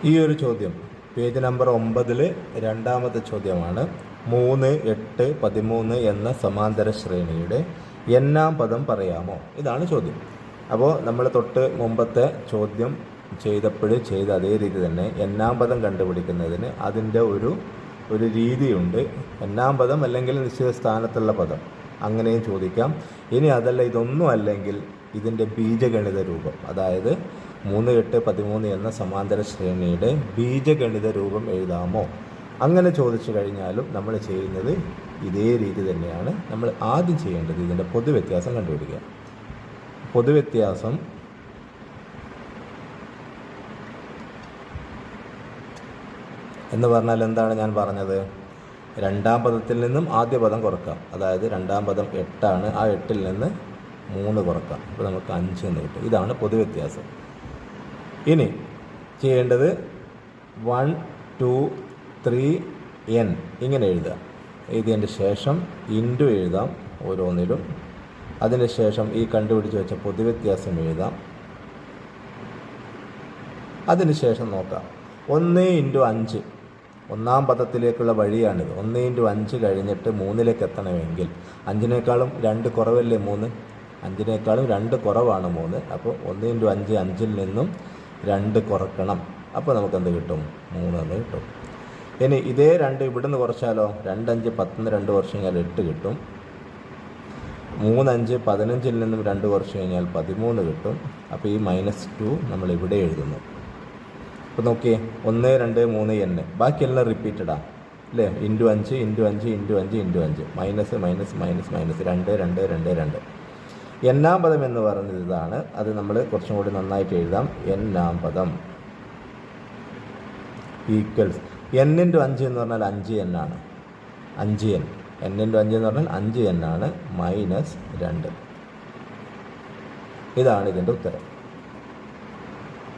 ഈ ഒരു ചോദ്യം പേജ് നമ്പർ 9 രണ്ടാമത്തെ ചോദ്യമാണ്. 3, 8, 13 എന്ന സമാന്തര ശ്രേണിയുടെ എന്നാം പദം പറയാമോ? ഇതാണ് ചോദ്യം. അപ്പോൾ നമ്മൾ തൊട്ട് മുമ്പത്തെ ചോദ്യം ചെയ്ത അതേ രീതി തന്നെ എന്നാം പദം കണ്ടുപിടിക്കുന്നതിന് അതിൻ്റെ ഒരു രീതിയുണ്ട്. എന്നാം പദം അല്ലെങ്കിൽ നിശ്ചിത സ്ഥാനത്തുള്ള പദം, അങ്ങനെയും ചോദിക്കാം. ഇനി അതല്ല, ഇതൊന്നും അല്ലെങ്കിൽ ഇതിൻ്റെ ബീജഗണിത രൂപം, അതായത് 3, 8, 13 എന്ന സമാന്തര ശ്രേണിയുടെ ബീജഗണിത രൂപം എഴുതാമോ? അങ്ങനെ ചോദിച്ചു കഴിഞ്ഞാലും നമ്മൾ ചെയ്യുന്നത് ഇതേ രീതി തന്നെയാണ്. നമ്മൾ ആദ്യം ചെയ്യേണ്ടത് ഇതിൻ്റെ പൊതുവ്യത്യാസം കണ്ടുപിടിക്കുക. പൊതുവ്യത്യാസം എന്ന് പറഞ്ഞാൽ എന്താണ് ഞാൻ പറഞ്ഞത്? രണ്ടാം പദത്തിൽ നിന്നും ആദ്യ പദം കുറക്കാം. അതായത് രണ്ടാം പദം 8 ആണ്, ആ 8-ൽ നിന്ന് 3 കുറക്കാം. അപ്പോൾ നമുക്ക് 5 എന്ന് കിട്ടും. ഇതാണ് പൊതുവ്യത്യാസം. ഇനി ചെയ്യേണ്ടത് 1, 2, 3, n ഇങ്ങനെ എഴുതുക. എഴുതിയതിൻ്റെ ശേഷം ഇൻറ്റു എഴുതാം ഓരോന്നിലും. അതിന് ശേഷം ഈ കണ്ടുപിടിച്ച് വെച്ച പൊതുവ്യത്യാസം എഴുതാം. അതിന് ശേഷം നോക്കാം. 1 × 5 ഒന്നാം പദത്തിലേക്കുള്ള വഴിയാണിത്. 1 × 5 കഴിഞ്ഞിട്ട് 3-ലേക്ക് എത്തണമെങ്കിൽ 5-നേക്കാളും 2 കുറവല്ലേ 3? 5-നേക്കാളും 2 കുറവാണ് 3. അപ്പോൾ 1 × 5 5-ൽ നിന്നും 2 കുറക്കണം. അപ്പോൾ നമുക്ക് എന്ത് കിട്ടും? 3 എന്ന് കിട്ടും. ഇനി ഇതേ 2 ഇവിടുന്ന് കുറച്ചാലോ? 2, 5, 10 2 കുറച്ച് കഴിഞ്ഞാൽ 8 കിട്ടും. 3, 5 15-ൽ നിന്നും 2 കുറച്ച് കഴിഞ്ഞാൽ 13 കിട്ടും. അപ്പോൾ ഈ -2 നമ്മൾ ഇവിടെ എഴുതുന്നു. അപ്പോൾ നോക്കിയേ, 1, 2, 3 n, ബാക്കിയെല്ലാം റിപ്പീറ്റഡാണ് അല്ലേ? × 5 × 5 × 5 × 5 മൈനസ് മൈനസ് മൈനസ് മൈനസ് 2 2 2 2. എന്നാം പദം എന്ന് പറയുന്നത് ഇതാണ്. അത് നമ്മൾ കുറച്ചും കൂടി നന്നായിട്ട് എഴുതാം. എന്നാം പദം ഈക്വൽസ് n × 5 എന്ന് പറഞ്ഞാൽ 5n ആണ്. 5n. n × 5 എന്ന് പറഞ്ഞാൽ 5n ആണ്, -2. ഇതാണ് ഇതിൻ്റെ ഉത്തരം.